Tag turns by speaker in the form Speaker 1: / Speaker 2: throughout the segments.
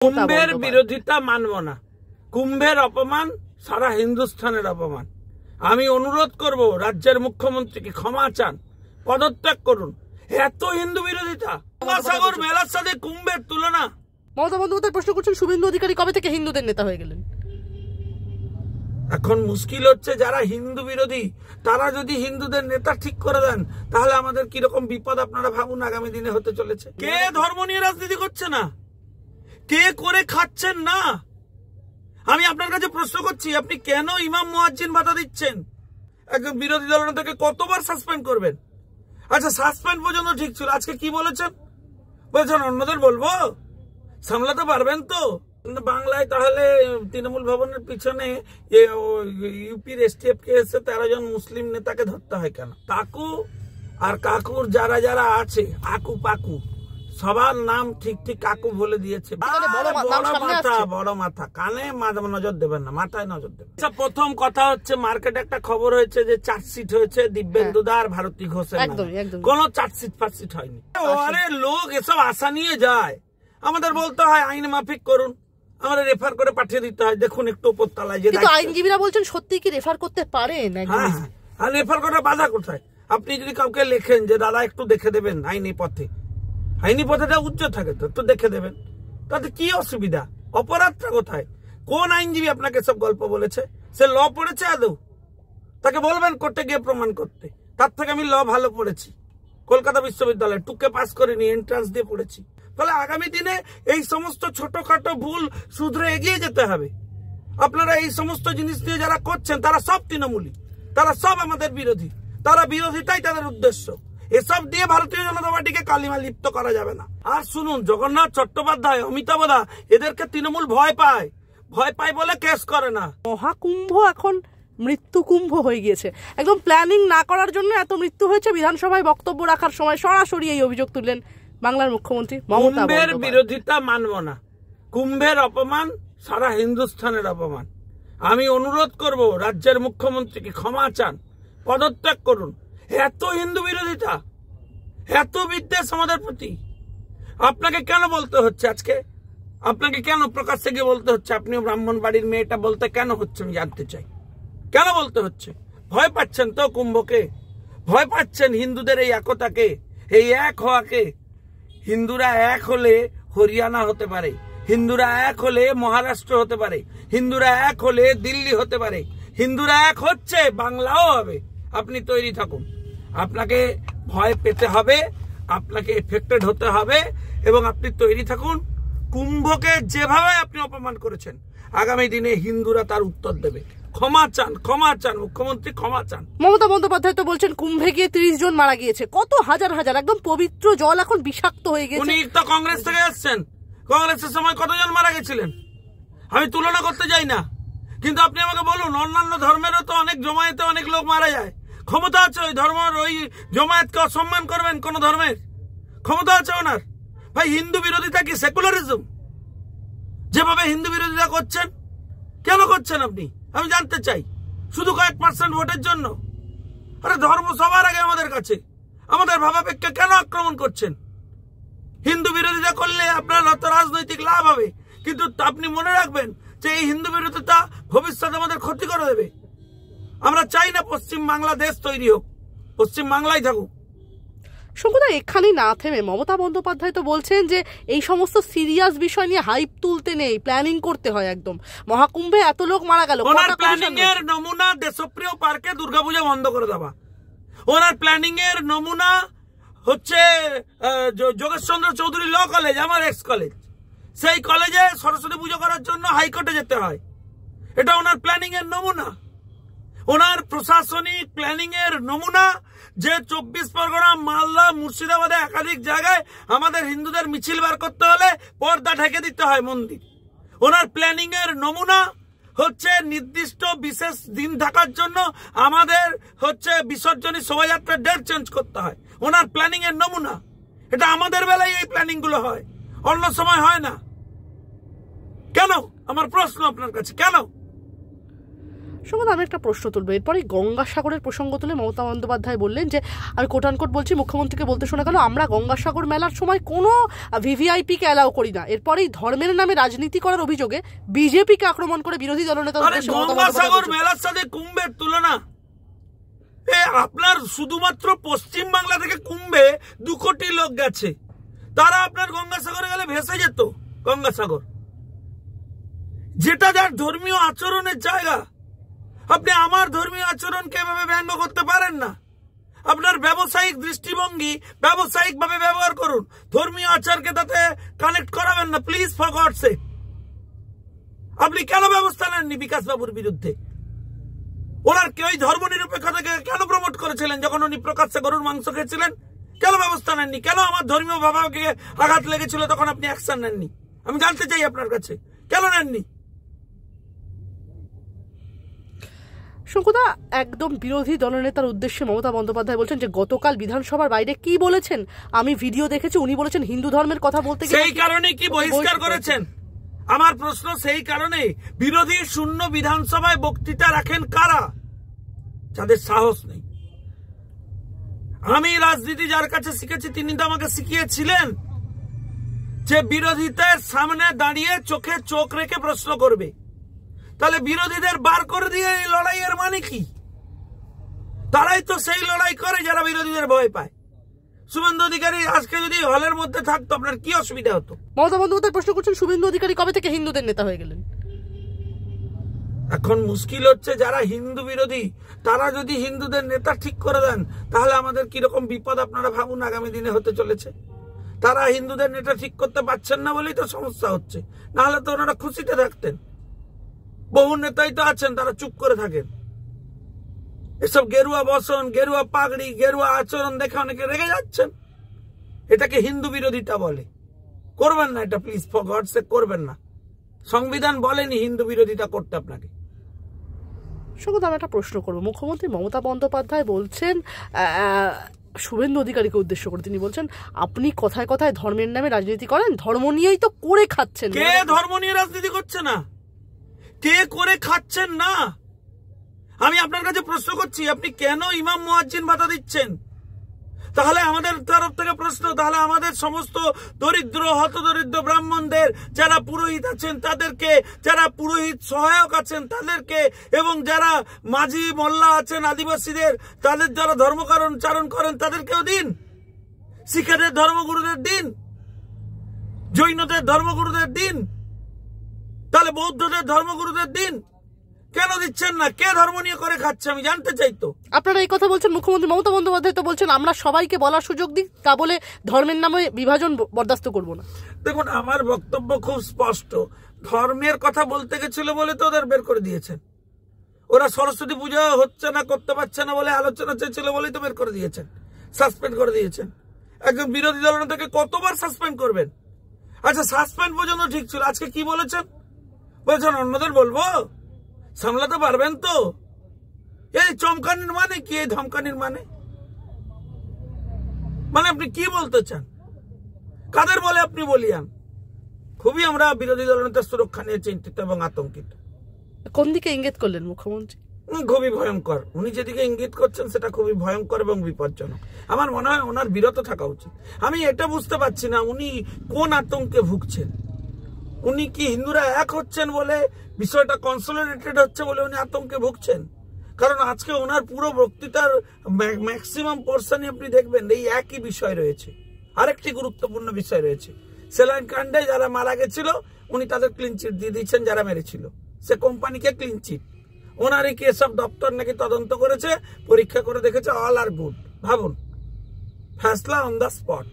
Speaker 1: কুম্ভের বিরোধিতা মানব না। কুম্ভের অপমান সারা হিন্দুস্তানের অপমান। আমি অনুরোধ করব রাজ্যের মুখ্যমন্ত্রীকে ক্ষমা চান, পদত্যাগ করুন। এত হিন্দু বিরোধিতা, গঙ্গাসাগর মেলার সাথে কুম্ভের তুলনা।
Speaker 2: মমতা বন্দ্যোপাধ্যায় প্রশ্ন করছেন শুভেন্দু অধিকারী কবে থেকে হিন্দুদের নেতা হয়ে গেলেন?
Speaker 1: এখন মুশকিল হচ্ছে যারা হিন্দু বিরোধী তারা যদি হিন্দুদের নেতা ঠিক করে দেন তাহলে আমাদের কিরকম বিপদ আপনারা ভাবুন আগামী দিনে হতে চলেছে। কে ধর্ম নিয়ে রাজনীতি করছে না, কে করে খাচ্ছেন না। আমি আপনার কাছে প্রশ্ন করছি, আপনি কেন ইমাম মুয়াজ্জিন ভাতা দিচ্ছেন? একজন বিরোধী দলনেতাকে কতবার সাসপেন্ড করবেন? আচ্ছা, সাসপেন্ড পর্যন্ত ঠিক ছিল, আজকে কি বলেছেন? বলছেন অন্যদের বলবো, সামলাতে পারবেন তো? বাংলায় তাহলে তৃণমূল ভবনের পিছনে ইউপির এসটিএফ কেসে 13 জন মুসলিম নেতাকে ধরতে হয় কেন? কাকু আর কাকুর যারা যারা আছে আকু পাকু সবার নাম ঠিক ঠিক কাকু বলে দিয়েছে। বড় মাথা, কানে নজর দেবেন না, মাথায় নজর দেবেন। আচ্ছা, প্রথম কথা হচ্ছে মার্কেটে একটা খবর হয়েছে যে চার্জশিট হয়েছে দিব্যেন্দুদা আর ভারতী ঘোষের। কোন চার্জশিট ফার্জশিট হয়নি। আরে লোক এসব আশা নিয়ে যায়, আমাদের বলতে হয় আইন মাফিক করুন, আমরা রেফার করে পাঠিয়ে দিতে হয়। দেখুন একটু উপরতলায় যে
Speaker 2: আইনজীবীরা বলছেন সত্যি কি রেফার করতে পারেন?
Speaker 1: হ্যাঁ, আর রেফার করার বাধা কোথায়? আপনি যদি কাউকে লেখেন যে দাদা একটু দেখে দেবেন আইনি পথে, আইনি পথেটা উচ্চ থাকে তো দেখে দেবেন, তাতে কি অসুবিধা? অপরাধটা কোথায়? কোন আইনজীবী আপনাকে সব গল্প বলেছে? সে ল পড়েছে আদৌ? তাকে বলবেন কোর্টে গিয়ে প্রমাণ করতে। তার থেকে আমি ল ভালো পড়েছি, কলকাতা বিশ্ববিদ্যালয়ে টুকে পাস করিনি, এন্ট্রান্স দিয়ে পড়েছি। ফলে আগামী দিনে এই সমস্ত ছোটখাটো ভুল শুধরে এগিয়ে যেতে হবে। আপনারা এই সমস্ত জিনিস নিয়ে যারা করছেন তারা সব তৃণমূলী, তারা সব আমাদের বিরোধী, তারা বিরোধিতাই তাদের উদ্দেশ্য। এসব দিয়ে ভারতীয় জনতা পার্টিকে কালিমা লিপ্ত করা যাবে না। আর শুনুন, জগন্নাথ চট্টোপাধ্যায়, অমিতাভ দা, এদেরকে তৃণমূল ভয় পায় বলে কেস করে না।
Speaker 2: মহাকুম্ভ এখন মৃত্যু কুম্ভ হয়ে গিয়েছে। একদম প্ল্যানিং না করার জন্য এত মৃত্যু হয়েছে। বিধানসভায় বক্তব্য রাখার সময় সরাসরি এই অভিযোগ তুললেন বাংলার মুখ্যমন্ত্রী মমতা বন্দ্যোপাধ্যায়।
Speaker 1: কুম্ভের বিরোধিতা মানব না। কুম্ভের অপমান সারা হিন্দুস্তানের অপমান। আমি অনুরোধ করব রাজ্যের মুখ্যমন্ত্রীকে ক্ষমা চান, পদত্যাগ করুন। এত হিন্দু বিরোধিতা, এত বিদ্বেষ আমাদের প্রতি আপনাকে কেন বলতে হচ্ছে? আজকে আপনাকে কেন প্রকাশ্যে গিয়ে বলতে হচ্ছে? আপনিও ব্রাহ্মণ বাড়ির মেয়েটা বলতে কেন হচ্ছে আমি জানতে চাই। কেন বলতে হচ্ছে? ভয় পাচ্ছেন তো কুম্ভকে? ভয় পাচ্ছেন হিন্দুদের এই একতাকে, এই এক হওয়াকে? হিন্দুরা এক হলে হরিয়ানা হতে পারে, হিন্দুরা এক হলে মহারাষ্ট্র হতে পারে, হিন্দুরা এক হলে দিল্লি হতে পারে, হিন্দুরা এক হচ্ছে বাংলাও হবে। আপনি তৈরি থাকুন। আপনাকে ভয় পেতে হবে, আপনাকে এফেক্টেড হতে হবে, এবং আপনি তৈরি থাকুন। কুম্ভকে যেভাবে আপনি অপমান করেছেন আগামী দিনে হিন্দুরা তার উত্তর দেবে। ক্ষমা চান, ক্ষমা চান, মুখ্যমন্ত্রী ক্ষমা চান।
Speaker 2: মমতা বন্দ্যোপাধ্যায় তো বলছেন কুম্ভে গিয়ে 30 জন মারা গিয়েছে। কত হাজার হাজার, একদম পবিত্র জল এখন বিষাক্ত হয়ে গেছে।
Speaker 1: উনি তো কংগ্রেস থেকে আসছেন, কংগ্রেসের সময় কতজন মারা গেছিলেন আমি তুলনা করতে যাই না, কিন্তু আপনি আমাকে বলুন অন্যান্য ধর্মেরও তো অনেক জমায়েতে অনেক লোক মারা যায়। ক্ষমতা আছে ওই ধর্মের, ওই জমায়েতকে অসম্মান করবেন কোন ধর্মের? ক্ষমতা আছে ওনার। ভাই, হিন্দু বিরোধিতা কি সেকুলারিজম? যেভাবে হিন্দু বিরোধিতা করছেন, কেন করছেন আপনি? আমি জানতে চাই। শুধু কয়েক % ভোটের জন্য? আরে ধর্ম সবার আগে আমাদের কাছে। আমাদের ভাবাবেগকে কেন আক্রমণ করছেন? হিন্দু বিরোধিতা করলে আপনার হয়তো রাজনৈতিক লাভ হবে, কিন্তু আপনি মনে রাখবেন যে এই হিন্দু বিরোধিতা ভবিষ্যতে আমাদের ক্ষতি করে দেবে। আমরা চাই না পশ্চিম বাংলা দেশ তৈরি হোক, পশ্চিম বাংলায় থাকুক।
Speaker 2: শঙ্কুদা, এখানেই না থেমে মমতা বন্দ্যোপাধ্যায় তো বলছেন যে এই সমস্ত সিরিয়াস বিষয় নিয়ে হাইপ তুলতে নেই, প্ল্যানিং করতে হয়। একদম মহাকুম্ভে এত লোক মারা গেল,
Speaker 1: ওনার প্ল্যানিং এর নমুনা দেশপ্রিয় পার্কে দুর্গাপূজা বন্ধ করে দেওয়া। ওনার প্ল্যানিং এর নমুনা হচ্ছে যোগেশচন্দ্র চৌধুরী ল কলেজ, আমার এক্স কলেজ। সেই কলেজে সরস্বতী পুজো করার জন্য হাইকোর্টে যেতে হয়। এটা ওনার প্ল্যানিং এর নমুনা। ওনার প্রশাসনিক প্ল্যানিং এর নমুনা যে 24 পরগনা, মালদা, মুর্শিদাবাদে একাধিক জায়গায় আমাদের হিন্দুদের মিছিল বার করতে হলে পর্দা ঢেকে দিতে হয় মন্দির। ওনার প্ল্যানিং এর নমুনা হচ্ছে নির্দিষ্ট বিশেষ দিন থাকার জন্য আমাদের হচ্ছে বিসর্জনী শোভাযাত্রার ডেট চেঞ্জ করতে হয়। ওনার প্ল্যানিং এর নমুনা। এটা আমাদের বেলায় এই প্ল্যানিং গুলো হয়, অন্য সময় হয় না। কেন? আমার প্রশ্ন আপনার কাছে, কেন?
Speaker 2: সঙ্গে আমি একটা প্রশ্ন তুলবো। এরপরে গঙ্গাসাগরের প্রসঙ্গ তুলে মমতা বন্দ্যোপাধ্যায় বললেন যে আমি কোটানকোট বলছি, মুখ্যমন্ত্রীকে বলতে শোনা গেল আমরা গঙ্গাসাগর মেলার সময় কোনো ভিভিআইপিকে অ্যালাউ করি না। এরপরেই ধর্মের নামে রাজনীতি করার অভিযোগে বিজেপিকে আক্রমণ করে বিরোধী দলনেতা
Speaker 1: গঙ্গাসাগর মেলার সাথে কুম্ভের তুলনা। আপনার শুধুমাত্র পশ্চিম বাংলা থেকে কুম্ভে 2 কোটি লোক গেছে, তারা আপনার গঙ্গাসাগরে গেলে ভেসে যেত। গঙ্গাসাগর যেটা যার ধর্মীয় আচরণের জায়গা, আপনি আমার ধর্মীয় আচরণকে এভাবে ব্যঙ্গ করতে পারেন না। আপনার ব্যবসায়িক দৃষ্টিভঙ্গি ব্যবসায়িক ভাবে ব্যবহার করুন, ধর্মীয় আচারকে তাতে কানেক্ট করাবেন না প্লিজ, ফর গডস সেক। আপনি কেন ব্যবস্থা নেননি বিকাশ বাবুর বিরুদ্ধে? ওনার ওই ধর্ম নিরপেক্ষতাকে কেন প্রমোট করেছিলেন যখন উনি প্রকাশ্যে গরুর মাংস খেয়েছিলেন? কেন ব্যবস্থা নেননি? কেন আমার ধর্মীয় ভাবাকে আঘাত লেগেছিল তখন আপনি অ্যাকশন নেননি? আমি জানতে চাই আপনার কাছে কেন নেননি?
Speaker 2: শঙ্কুদা, একদম বিরোধী দলনেতার উদ্দেশ্যে মমতা বন্দ্যোপাধ্যায় বলছেন যে গতকাল বিধানসভার বাইরে কি বলেছেন আমি ভিডিও দেখেছি, উনি বলেছেন হিন্দু ধর্মের কথা বলতে গিয়ে
Speaker 1: সেই কারণে কি বহিষ্কার করেছেন? আমার প্রশ্ন সেই কারণে, বিরোধী শূন্য বিধানসভায় বক্তৃতা রাখেন কারা? যাদের সাহস নেই। আমি রাজনীতি যার কাছে শিখেছি তিনি তো আমাকে শিখিয়েছিলেন যে বিরোধীদের সামনে দাঁড়িয়ে চোখে চোখ রেখে প্রশ্ন করবে। তাহলে বিরোধীদের বার করে দিয়ে এই লড়াইয়ের মানে কি? তারাই তো সেই লড়াই করে যারা বিরোধীদের ভয় পায়। শুভেন্দু অধিকারী আজকে যদি হলের মধ্যে থাকতো আপনার কি অসুবিধা হতো?
Speaker 2: মমতা বন্দ্যোপাধ্যায় প্রশ্ন করছেন শুভেন্দু অধিকারী কবে থেকে হিন্দুদের নেতা হয়ে গেলেন?
Speaker 1: এখন মুশকিল হচ্ছে যারা হিন্দু বিরোধী তারা যদি হিন্দুদের নেতা ঠিক করে দেন তাহলে আমাদের কিরকম বিপদ আপনারা ভাবুন আগামী দিনে হতে চলেছে। তারা হিন্দুদের নেতা ঠিক করতে পারছেন না বলেই তো সমস্যা হচ্ছে, না হলে তো ওনারা খুশিতে থাকতেন। বহু নেতাই তো আছেন তারা চুপ করে থাকেন। এসব গেরুয়া বসন, গেরুয়া পাগড়ি, গেরুয়া আচরণ দেখে অনেকে রেগে যাচ্ছেন। এটাকে হিন্দু বিরোধিতা বলে। করবেন না এটা প্লিজ, ফর গডস সেক করবেন না। সংবিধান বলেনি হিন্দু বিরোধিতা করতে আপনাকে।
Speaker 2: শুধু আমি একটা প্রশ্ন করবো, মুখ্যমন্ত্রী মমতা বন্দ্যোপাধ্যায় বলছেন শুভেন্দু অধিকারীকে উদ্দেশ্য করে, তিনি বলছেন আপনি কথায় কথায় ধর্মের নামে রাজনীতি করেন, ধর্ম নিয়েই তো করে খাচ্ছেন।
Speaker 1: কে ধর্ম নিয়ে রাজনীতি করছে না? কে করে খাচ্ছেন না? আমি আপনার কাছে প্রশ্ন করছি, আপনি কেন ইমাম মুয়াজ্জিন ভাতা দিচ্ছেন? তাহলে আমাদের তরফ থেকে প্রশ্ন, তাহলে আমাদের সমস্ত দরিদ্র হতদরিদ্র ব্রাহ্মণদের যারা পুরোহিত আছেন তাদেরকে, যারা পুরোহিত সহায়ক আছেন তাদেরকে, এবং যারা মাঝি মোল্লা আছেন আদিবাসীদের, তাদের যারা ধর্মকারণ চারণ করেন তাদেরকেও দিন। শিখেদের ধর্মগুরুদের দিন, জৈনদের ধর্মগুরুদের দিন, তাহলে বৌদ্ধদের ধর্মগুরুদের দিন। কেন দিচ্ছেন না? কে ধর্ম নিয়ে করে খাচ্ছে আমি জানতে চাই তো।
Speaker 2: আপনারা এই কথা বলছেন, মুখ্যমন্ত্রী মমতা বন্দ্যোপাধ্যায় তো বলছেন আমরা সবাইকে বলার সুযোগ দিই, তা বলে ধর্মের নামে বিভাজন বরদাস্ত করব না।
Speaker 1: দেখুন আমার বক্তব্য খুব স্পষ্ট, ধর্মের কথা বলতে গেছিল বলে তো ওদের বের করে দিয়েছেন। ওরা সরস্বতী পূজা হচ্ছে না, করতে পারছে না বলে আলোচনা চেয়েছিল বলেই তো বের করে দিয়েছেন, সাসপেন্ড করে দিয়েছেন। একজন বিরোধী দলনেতাকে কতবার সাসপেন্ড করবেন? আচ্ছা সাসপেন্ড পর্যন্ত ঠিক ছিল, আজকে কি বলেছেন? বলছেন অন্যদের বলবো, সামলাতে পারবেন তো? এই চমকানির মানে কি? এই ধমকানির মানে আপনি কি বলতে চান? কাদের বলে আপনি বলিয়ান? খুবই আমরা বিরোধী দলনেতার সুরক্ষা নিয়ে চিন্তিত এবং আতঙ্কিত।
Speaker 2: কোন দিকে ইঙ্গিত করলেন মুখ্যমন্ত্রী?
Speaker 1: খুবই ভয়ঙ্কর। উনি যেদিকে ইঙ্গিত করছেন সেটা খুবই ভয়ঙ্কর এবং বিপজ্জনক। আমার মনে হয় ওনার বিরত থাকা উচিত। আমি এটা বুঝতে পারছি না উনি কোন আতঙ্কে ভুগছেন। উনি কি হিন্দুরা এক হচ্ছেন বলে, বিষয়টা কনসলিডেটেড হচ্ছে বলে উনি আতঙ্কে ভুগছেন? কারণ আজকে ওনার পুরো বক্তৃতার ম্যাক্সিমাম পোর্শনই আপনি দেখবেন এই একই বিষয় রয়েছে। আরেকটি গুরুত্বপূর্ণ বিষয় রয়েছে, সেলাইন কাণ্ডে যারা মারা গেছিল উনি তাদের ক্লিন চিট দিয়ে দিচ্ছেন, যারা মেরেছিল সে কোম্পানিকে ক্লিন চিট। ওনারই কি এসব দপ্তর নাকি তদন্ত করেছে, পরীক্ষা করে দেখেছে, অল আর গুড। ভাবুন, ফ্যাসলা অন দ্য স্পট।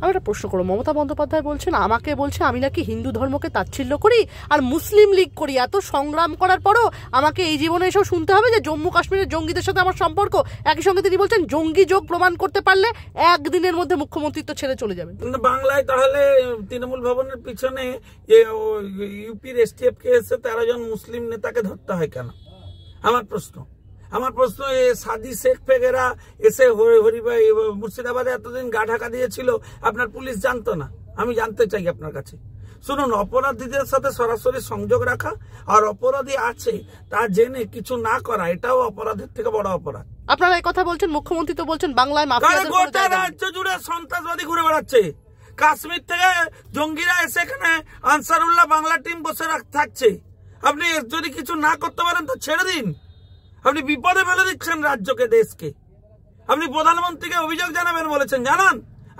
Speaker 2: আমি একটা প্রশ্ন করবো, মমতা বন্দ্যোপাধ্যায় বলছেন আমাকে বলছে আমি নাকি হিন্দু ধর্মকে তাচ্ছিল্য করি আর মুসলিম লীগ করি। এত সংগ্রাম করার পরও আমাকে এই জীবনে এসেও শুনতে হবে যে জম্মু কাশ্মীরের জঙ্গিদের সাথে আমার সম্পর্ক। একই সঙ্গে তিনি বলছেন জঙ্গি যোগ প্রমাণ করতে পারলে একদিনের মধ্যে মুখ্যমন্ত্রিত্ব ছেড়ে চলে যাবেন।
Speaker 1: বাংলায় তাহলে তৃণমূল ভবনের পিছনে ইউপির এসটিএফ কে এসে 13 জন মুসলিম নেতাকে ধরতে হয় কেন? আমার প্রশ্ন সাদি শেখ ফেগেরা এসে হরিভাই মুর্শিদাবাদে এতদিন গা ঢাকা দিয়েছিল, আপনার পুলিশ জানতো না? আমি জানতে চাই আপনার কাছে। শুনুন, অপরাধীদের সাথে সরাসরি সংযোগ রাখা আর অপরাধী আছে তা জেনে কিছু না করা, এটাও অপরাধের থেকে বড় অপরাধ।
Speaker 2: আপনারা এই কথা বলছেন, মুখ্যমন্ত্রী তো বলছেন বাংলায় মাফিয়াদের কোনো
Speaker 1: গোটা
Speaker 2: জায়গা নেই।
Speaker 1: রাজ্য জুড়ে সন্ত্রাসবাদী ঘুরে বেড়াচ্ছে। কাশ্মীর থেকে জঙ্গিরা এসে এখানে আনসারুল্লাহ বাংলা টিম বসে থাকছে। আপনি যদি কিছু না করতে পারেন তো ছেড়ে দিন। আপনি বিপদে ফেলে দিচ্ছেন রাজ্যকে, দেশকে। আপনি প্রধানমন্ত্রীকে অভিযোগ জানাবেন বলেছেন, জানান।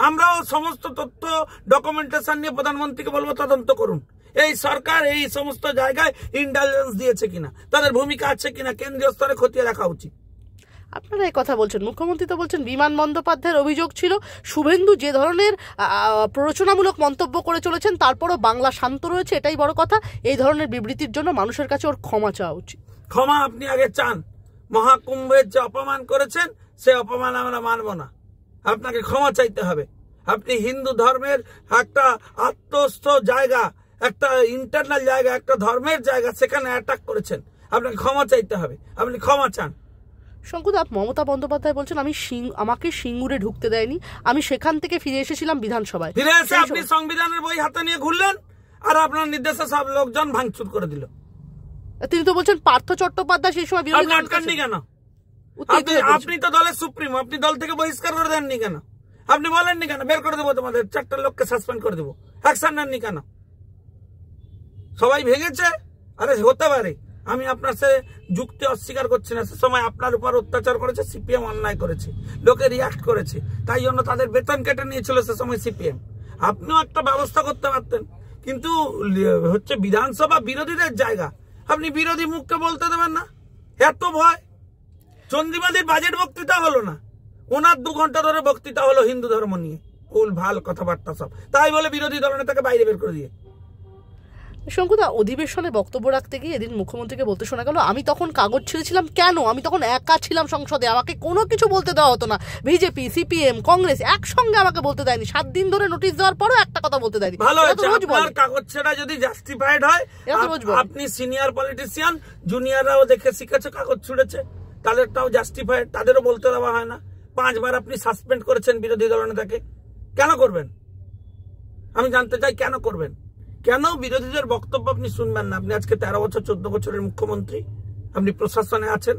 Speaker 1: আমরাও সমস্ত তথ্য ডকুমেন্টেশন নিয়ে প্রধানমন্ত্রীকে বলবো তদন্ত করুন। এই সরকার এই সমস্ত জায়গায় ইন্টেলিজেন্স দিয়েছে কিনা, তাদের ভূমিকা আছে কিনা, কেন্দ্রীয় স্তরে খতিয়ে রাখা উচিত।
Speaker 2: আপনারা এই কথা বলছেন, মুখ্যমন্ত্রী তো বলছেন বিমান বন্দ্যোপাধ্যায়ের অভিযোগ ছিল শুভেন্দু যে ধরনের প্ররোচনামূলক মন্তব্য করে চলেছেন তারপরও বাংলা শান্ত রয়েছে, এটাই বড় কথা। এই ধরনের বিবৃতির জন্য মানুষের কাছে ওর ক্ষমা চাওয়া উচিত।
Speaker 1: ক্ষমা আপনি আগে চান। মহাকুম্ভের যে অপমান করেছেন সে অপমান আমরা মানব না। আপনাকে ক্ষমা চাইতে হবে। আপনি হিন্দু ধর্মের একটা আত্মস্থ জায়গা, একটা ইন্টারনাল জায়গা, একটা ধর্মের জায়গা, সেখানে অ্যাটাক করেছেন। আপনাকে ক্ষমা চাইতে হবে। আপনি ক্ষমা চান।
Speaker 2: শঙ্কুদা, মমতা বন্দ্যোপাধ্যায় বলছেন আমাকে সিঙ্গুরে ঢুকতে দেয়নি, আমি সেখান থেকে ফিরে এসেছিলাম বিধানসভায়।
Speaker 1: ফিরে এসে আপনি সংবিধানের বই হাতে নিয়ে ঘুরলেন আর আপনার নির্দেশে সব লোকজন ভাঙচুর করে দিল।
Speaker 2: তিনি তো বলছেন পার্থ চট্টোপাধ্যায় সেই সময় বিরোধী
Speaker 1: আটকাননি কেন? আপনি তো দলের সুপ্রিম, আপনি দল থেকে বহিষ্কার করে দেননি কেন? আপনি বলেননি কেন বের করে দেবো, তোমাদের 4টা লোককে সাসপেন্ড করে দেবো? অ্যাকশন নেননি কেন? সবাই ভেঙেছে। আরে হতে পারে, আমি আপনার সে যুক্তি অস্বীকার করছি না। সে সময় আপনার উপর অত্যাচার করেছে, সিপিএম অন্যায় করেছে, লোকে রিয়াক্ট করেছে, তাই জন্য তাদের বেতন কেটে নিয়েছিল সে সময় সিপিএম। আপনিও একটা ব্যবস্থা করতে পারতেন, কিন্তু হচ্ছে বিধানসভা বিরোধীদের জায়গা, আপনি বিরোধী মুখকে বলতে দেবেন না। এত ভয়। চন্দ্রিমাদির বাজেট বক্তৃতা হলো না, ওনার 2 ঘন্টা ধরে বক্তৃতা হলো হিন্দু ধর্ম নিয়ে, ভুল ভাল কথাবার্তা সব। তাই বলে বিরোধী দলনেতাকে বাইরে বের করে দিয়ে।
Speaker 2: শঙ্কুদা, অধিবেশনে বক্তব্য রাখতে গিয়ে এদিন মুখ্যমন্ত্রীকে বলতে শোনা গেল আমি তখন কাগজ ছিঁড়েছিলাম কেন, আমি তখন একা ছিলাম সংসদে, আমাকে কোনো কিছু বলতে দেওয়া হতো না। বিজেপি, সিপিএম, কংগ্রেস একসঙ্গে আমাকে বলতে দেয়নি। 7 দিন ধরে নোটিশ দেওয়ার পরও একটা কথা বলতে দেয়নি।
Speaker 1: ভালো হয়েছে, আপনার কাগজ ছেঁড়া যদি জাস্টিফাইড হয়, আপনি সিনিয়র পলিটিশিয়ান, জুনিয়ররাও দেখে শিখেছে কাগজ ছুঁড়েছে, তাদেরটাও জাস্টিফাইড, তাদেরও বলতে দেওয়া হয় না। 5 বার আপনি সাসপেন্ড করেছেন বিরোধী দলনেতাকে, কেন করবেন? আমি জানতে চাই কেন করবেন? কেন বিরোধীদের বক্তব্য আপনি শুনবেন না? আপনি আজকে 13 বছর 14 বছরের মুখ্যমন্ত্রী, আপনি প্রশাসনে আছেন,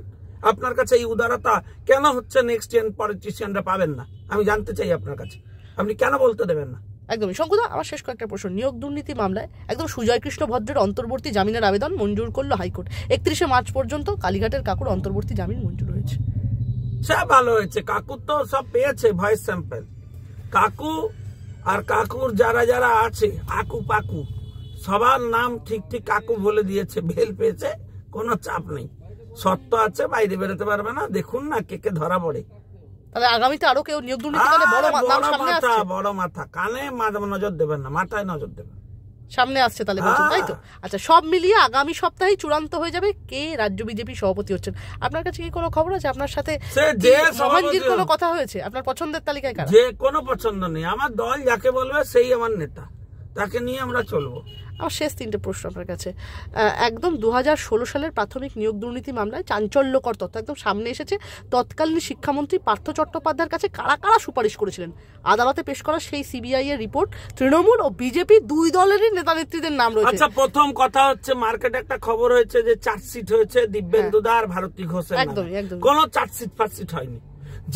Speaker 1: আপনার কাছে এই উদারতা কেন হচ্ছে নেক্সট জেন পলিটিশিয়ানরা পাবেন না? আমি জানতে চাই আপনার কাছে, আপনি কেন বলতে দেবেন না?
Speaker 2: একদমই। শঙ্কুদা, আমার শেষ কয়েকটা প্রশ্ন। নিয়োগ দুর্নীতি মামলায় একদম সুজয় কৃষ্ণ ভদ্রের অন্তর্বর্তী জামিনের আবেদন মঞ্জুর করলো হাইকোর্ট। 31শে মার্চ পর্যন্ত কালীঘাটের কাকুর অন্তর্বর্তী জামিন মঞ্জুর হয়েছে।
Speaker 1: সব ভালো হয়েছে। কাকুর তো সব পেয়েছে ভয়েস স্যাম্পল। কাকু আর কাকুর যারা যারা আছে আকু পাকু সবার নাম ঠিক ঠিক কাকু বলে দিয়েছে, বেল পেয়েছে, কোনো চাপ নেই। সত্য আছে, বাইরে বেরোতে পারবে না। দেখুন না কে কে ধরা পড়ে।
Speaker 2: তাহলে আগামীতে আরো কেউ নিয়োগ দুর্নীতি করলে
Speaker 1: বড় মাথা কানে নজর দেবেন না, মাথায় নজর দেবেন।
Speaker 2: সামনে আসছে তাহলে বলছেন, তাই তো? আচ্ছা, সব মিলিয়ে আগামী সপ্তাহে চূড়ান্ত হয়ে যাবে কে রাজ্য বিজেপি সভাপতি হচ্ছেন। আপনার কাছে কি কোনো খবর আছে? আপনার সাথে মোহনজির কোনো কথা হয়েছে? আপনার পছন্দের তালিকায় কারা?
Speaker 1: যে কোনো পছন্দ নেই, আমার দল যাকে বলবে সেই আমার নেতা, তাকে নিয়ে আমরা চলবো।
Speaker 2: আমার শেষ 3টে প্রশ্ন আপনার কাছে। একদম 2016 সালের প্রাথমিক নিয়োগ দুর্নীতি মামলায় চাঞ্চল্যকর তথ্য একদম সামনে এসেছে। তৎকালীন শিক্ষামন্ত্রী পার্থ চট্টোপাধ্যায়ের কাছে কারা কারা সুপারিশ করেছিলেন। আদালতে পেশ করা সেই সিবিআই এর রিপোর্ট তৃণমূল ও বিজেপি 2 দলেরই নেতা নেত্রীদের নাম রয়েছে।
Speaker 1: আচ্ছা, প্রথম কথা হচ্ছে মার্কেটে একটা খবর হয়েছে যে চার্জশিট হয়েছে দিব্যেন্দু দা আর ভারতী ঘোষের নামে।
Speaker 2: একদম
Speaker 1: কোনো চার্জশিট হয়নি।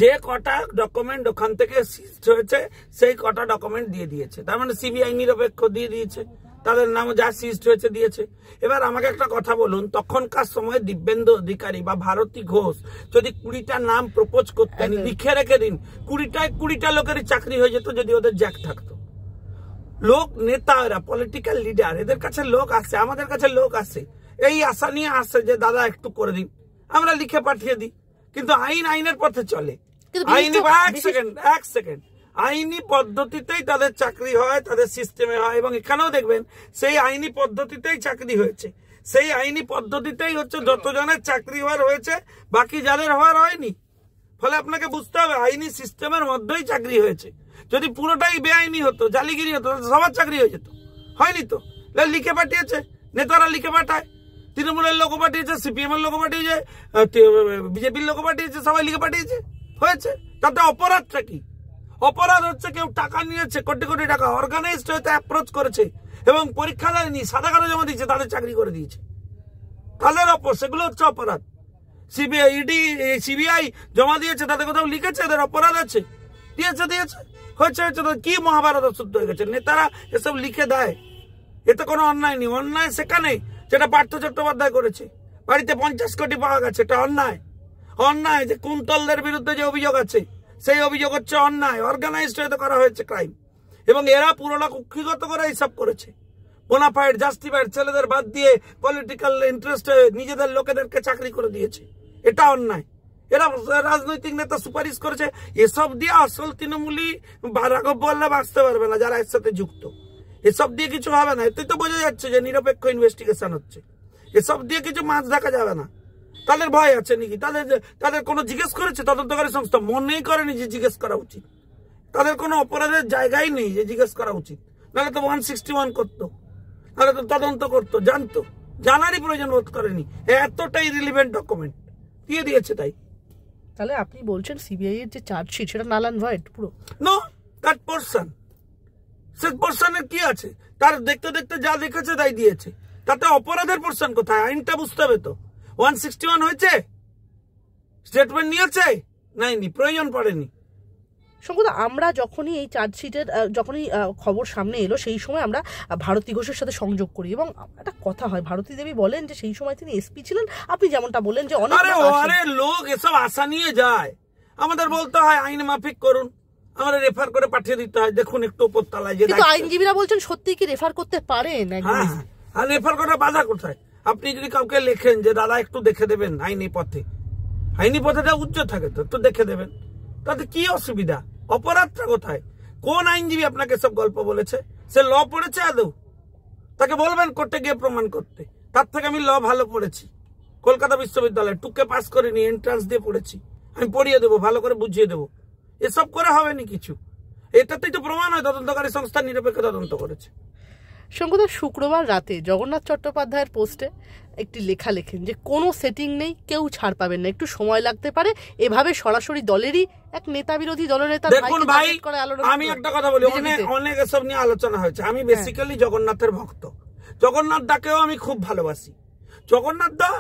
Speaker 1: যে কটা ডকুমেন্ট ওখান থেকে সিজড হয়েছে সেই কটা ডকুমেন্ট দিয়ে দিয়েছে, তার মানে সিবিআই নিরপেক্ষ দিয়ে দিয়েছে, তাদের নাম যা সিজড হয়েছে দিয়েছে। এবার আমাকে একটা কথা বলুন, তখনকার সময় দিব্যেন্দু অধিকারী বা ভারতী ঘোষ যদি 20টা নাম প্রপোজ করতেন, লিখে রেখে দিন, 20টা লোকেরই চাকরি হয়ে যেত যদি ওদের জ্যাক থাকতো। লোক নেতা, এরা পলিটিক্যাল লিডার, এদের কাছে লোক আসে, আমাদের কাছে লোক আসে, এই আশা নিয়ে আসে যে দাদা একটু করে দিন, আমরা লিখে পাঠিয়ে দিই। কিন্তু আইনের পথে চলে। এক সেকেন্ড আইনি পদ্ধতিতেই তাদের চাকরি হয়, তাদের সিস্টেমে হয়, এবং এখানেও দেখবেন সেই আইনি পদ্ধতিতেই চাকরি হয়েছে, সেই আইনি পদ্ধতিতেই হচ্ছে যতজনের চাকরি হওয়ার হয়েছে, বাকি যাদের হওয়ার হয়নি। ফলে আপনাকে বুঝতে হবে আইনি সিস্টেমের মধ্যেই চাকরি হয়েছে। যদি পুরোটাই বেআইনি হতো, জালিগিরি হতো, সবার চাকরি হয়ে যেত। হয়নি তো, লিখে পাঠিয়েছে, নেতারা লিখে পাঠায়, তৃণমূলের লোক পাঠিয়েছে, সিপিএম এর লোক পাঠিয়েছে, বিজেপির লোক পাঠিয়েছে, সবাই লিখে পাঠিয়েছে, হয়েছে। তাতে অপরাধটা কি? অপরাধ হচ্ছে কেউ টাকা নিয়েছে, কোটি কোটি টাকা অর্গানাইজড হতে অ্যাপ্রোচ করেছে এবং পরীক্ষা দেয়নি, সাদা কাগজ জমা দিয়েছে, তাদের চাকরি করে দিয়েছে। তাদের অপর, সেগুলো হচ্ছে অপরাধ। সিবিআই, ইডি, সিবিআই জমা দিয়েছে, তাদের কোথাও লিখেছে এদের অপরাধ আছে? দিয়েছে হয়েছে। কি মহাভারত শুদ্ধ হয়ে গেছে? নেতারা এসব লিখে দেয়, এতে কোনো অন্যায় নেই। অন্যায় সেখানে যেটা পার্থ চট্টোপাধ্যায় করেছে, বাড়িতে 50 কোটি পাওয়া গেছে, এটা অন্যায়। অন্যায় যে কুন্তলদের বিরুদ্ধে যে অভিযোগ আছে, সেই অভিযোগ হচ্ছে অন্যায়। অর্গানাইজড হয়ে করা হয়েছে ক্রাইম, এবং এরা পুরোটা কুক্ষিগত করে এইসব করেছে। বোনাফাইড, জাস্টিফাইড ছেলেদের বাদ দিয়ে পলিটিক্যাল ইন্টারেস্টে নিজেদের লোকেদেরকে চাকরি করে দিয়েছে, এটা অন্যায়। এরা রাজনৈতিক নেতা সুপারিশ করেছে, এসব দিয়ে আসল তৃণমূলী রাঘব বললে বাঁচতে পারবে না যারা এর সাথে যুক্ত। এসব দিয়ে কিছু হবে না, এতেই তো বোঝা যাচ্ছে যে নিরপেক্ষ ইনভেস্টিগেশন হচ্ছে। এসব দিয়ে কিছু মাছ দেখা যাবে না। তাদের ভয় আছে নাকি? তাদের কোনো জিজ্ঞেস করেছে তদন্তকারী সংস্থা? মনেই করেনি যে জিজ্ঞেস করা উচিত। তাদের কোনো অপরাধের জায়গায় নেই যে জিজ্ঞেস করা উচিত। নাহলে তো 161 করতো, নাহলে তো তদন্ত করতো, জানতো। জানারই প্রয়োজন বোধ করেনি, এতটাই রিলিভেন্ট ডকুমেন্ট দিয়ে দিয়েছে। তাই
Speaker 2: তাহলে আপনি বলছেন সিবিআই এর যে চার্জশিট সেটা নাল অ্যান্ড ভয়েড পুরো?
Speaker 1: নো, দ্যাট পোরশন, সে পোরশনের কি আছে? তার দেখতে দেখতে যা দেখেছে তাই দিয়েছে, তাতে অপরাধের পোরশন কোথায়? আইনটা বুঝতে হবে তো। 161 হয়েছে, স্টেটমেন্ট নিয়েছে, নাইনি, প্রয়োজন পড়েনি।
Speaker 2: শঙ্কুদা, আমরা যখনই এই চার্জশিটের যখনই খবর সামনে এলো, সেই সময় আমরা ভারতী ঘোষের সাথে সংযোগ করি, এবং একটা কথা হয়, ভারতী দেবী বলেন যে সেই সময় তিনি এসপি ছিলেন। আপনি যেমনটা বলেন যে অনেক
Speaker 1: লোক এসব আশা নিয়ে যায়, আমাদের বলতে হয় আইন মাফিক করুন, আমাদের রেফার করে পাঠিয়ে দিতে হয়, দেখুন একটু উপর তলায়।
Speaker 2: কিন্তু আইনজীবীরা বলছেন সত্যি কি রেফার করতে পারেন?
Speaker 1: হ্যাঁ, আর রেফার করার বাধা কোথায়? আপনি যদি কাউকে লেখেন যে দাদা একটু দেখে দেবেন আইনি পথে, আইনি পথেটা উচ্চ থাকে তো, একটু দেখে দেবেন, তাতে কি অসুবিধা? অপরাধটা কোথায়? কোন আইনজীবী আপনাকে সব গল্প বলেছে? সে ল পড়েছে আদৌ? তাকে বলবেন কোর্টে গিয়ে প্রমাণ করতে। তার থেকে আমি ল ভালো পড়েছি, কলকাতা বিশ্ববিদ্যালয়ে টুকে পাস করিনি, এন্ট্রান্স দিয়ে পড়েছি, আমি পড়িয়ে দেবো, ভালো করে বুঝিয়ে দেবো। এসব করে হবে না কিছু। এটাতেই তো প্রমাণ হয় তদন্তকারী সংস্থা নিরপেক্ষ তদন্ত করেছে।
Speaker 2: শঙ্কুদা, শুক্রবার রাতে জগন্নাথ চট্টোপাধ্যায়ের পোস্টে একটি লেখা লেখেন যে কোনো সেটিং নেই, কেউ ছাড় পাবেন না, একটু সময় লাগতে পারে। এভাবে সরাসরি দলেরই এক নেতা বিরোধী দলনেতা।
Speaker 1: দেখুন ভাই, আমি একটা কথা বলি, অনেক এসব নিয়ে আলোচনা হয়েছে। আমি বেসিক্যালি জগন্নাথের ভক্ত, জগন্নাথ দাকেও আমি খুব ভালোবাসি। জগন্নাথ দা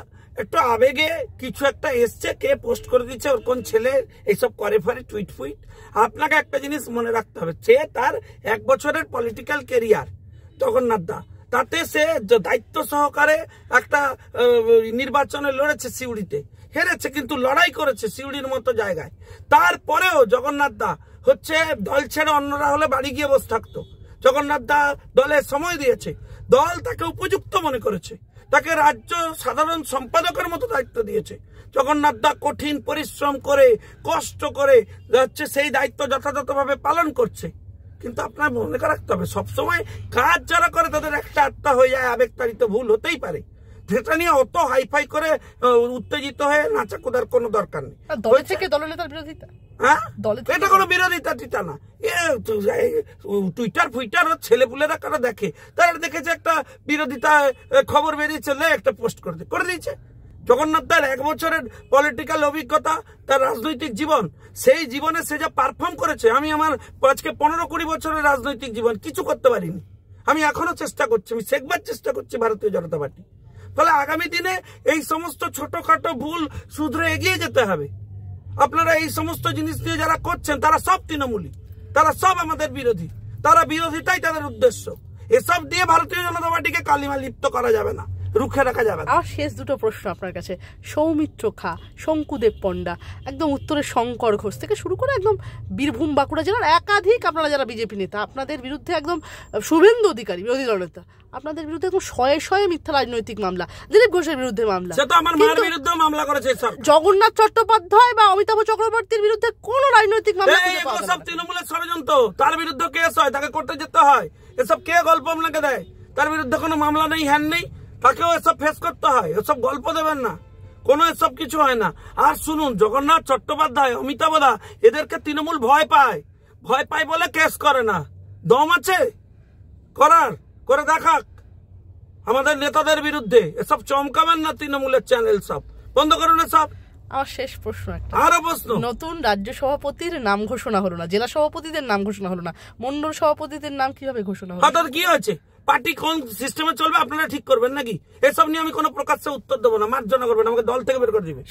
Speaker 1: একটু আবেগে কিছু একটা এসছে, কে পোস্ট করে দিচ্ছে, ওর কোন ছেলে এইসব করে ফেলে টুইট ফুইট। আপনাকে একটা জিনিস মনে রাখতে হবে, সে তার 1 বছরের পলিটিক্যাল কেরিয়ার জগন্নাথ দা, তাতে সে দায়িত্ব সহকারে একটা নির্বাচনে লড়েছে, সিউড়িতে হেরেছে, কিন্তু লড়াই করেছে সিউড়ির মতো জায়গায়। তারপরেও জগন্নাথ দা হচ্ছে দল ছেড়ে অন্যরা হলে বাড়ি গিয়ে বসে থাকতো। জগন্নাথ দা দলের সময় দিয়েছে, দল তাকে উপযুক্ত মনে করেছে, তাকে রাজ্য সাধারণ সম্পাদকের মতো দায়িত্ব দিয়েছে। জগন্নাথ দা কঠিন পরিশ্রম করে, কষ্ট করে হচ্ছে সেই দায়িত্ব যথাযথভাবে পালন করছে। কিন্তু আপনার মনে রাখতে হবে, সবসময় কাজ যারা করে তাদের একটা আত্মা হয়ে যায়, আবেগতাড়িত ভুল হতেই পারে। সেটা নিয়ে অত হাইফাই করে উত্তেজিত হয়ে নাচা কুদার কোনো দরকার নেই।
Speaker 2: দলের থেকে দলনেতার বিরোধিতা,
Speaker 1: হ্যাঁ, এটা কোনো বিরোধিতা টিতা না। টুইটার ফুইটার ছেলেপুলেরা কারা দেখে, তারা দেখেছে একটা বিরোধিতা খবর বেরিয়েছে, একটা পোস্ট করে দিয়েছে। জগন্নাথ দার 1 বছরের পলিটিক্যাল অভিজ্ঞতা, তার রাজনৈতিক জীবন, সেই জীবনে সে যা পারফর্ম করেছে, আমি আমার আজকে 15-20 বছরের রাজনৈতিক জীবন কিছু করতে পারিনি। আমি এখনো চেষ্টা করছি, আমি শেখবার চেষ্টা করছি ভারতীয় জনতা পার্টি। ফলে আগামী দিনে এই সমস্ত ছোটখাটো ভুল শুধরে এগিয়ে যেতে হবে। আপনারা এই সমস্ত জিনিস নিয়ে যারা করছেন, তারা সব তৃণমূলী, তারা সব আমাদের বিরোধী, তারা বিরোধিতাই তাদের উদ্দেশ্য। এসব দিয়ে ভারতীয় জনতা পার্টিকে কালিমা লিপ্ত করা যাবে না, রুখে রাখা যাবে না।
Speaker 2: আর শেষ দুটো প্রশ্ন আপনার কাছে। সৌমিত্র খা, শঙ্কুদেব পণ্ডা, একদম উত্তরের শঙ্কর ঘোষ থেকে শুরু করে একদম বীরভূম বাঁকুড়া জেলার একাধিক আপনারা যারা বিজেপি নেতা, আপনাদের বিরুদ্ধে একদম শুভেন্দু অধিকারী বিরোধী দলনেতা, আপনাদের বিরুদ্ধে একদম শয়ে মিথ্যা রাজনৈতিক মামলা, দিলীপ ঘোষের বিরুদ্ধে মামলা,
Speaker 1: সে তো আমার মায়ের বিরুদ্ধে মামলা করেছে।
Speaker 2: জগন্নাথ চট্টোপাধ্যায় বা অমিতাভ চক্রবর্তীর বিরুদ্ধে কোন রাজনৈতিক মামলা
Speaker 1: সব তৃণমূলের ষড়যন্ত্র, তার বিরুদ্ধে কেস হয়, তাকে করতে যেতে হয়। এসব কে গল্প আপনাকে দেয়? তার বিরুদ্ধে কোনো মামলা নেই, হ্যান নেই, তাকেও এসব ফেস করতে হয়। এসব গল্প দেবেন না, কোনো এসব কিছু হয় না। আর শুনুন, জগন্নাথ চট্টোপাধ্যায়, অমিতাভ দা, এদেরকে তৃণমূল ভয় পায় বলে কেস করে না। দম আছে করে দেখাক আমাদের নেতাদের বিরুদ্ধে। এসব চমকাবেন না, তৃণমূলের চ্যানেল সব বন্ধ করুন। এসব
Speaker 2: আমার শেষ প্রশ্ন একটা,
Speaker 1: আরো প্রশ্ন।
Speaker 2: নতুন রাজ্য সভাপতির নাম ঘোষণা হলো না, জেলা সভাপতিদের নাম ঘোষণা হলো না, মন্ডল সভাপতিদের নাম কিভাবে ঘোষণা হলো?
Speaker 1: তাদের কি হয়েছে? পার্টি কোন সিস্টেমে চলবে আপনারা ঠিক করবেন নাকি? এসব নিয়ে আমি কোনো প্রকাশ্যে উত্তর দেবো না, মার্জনা করবেন, আমাকে দল থেকে বের করে দিবে।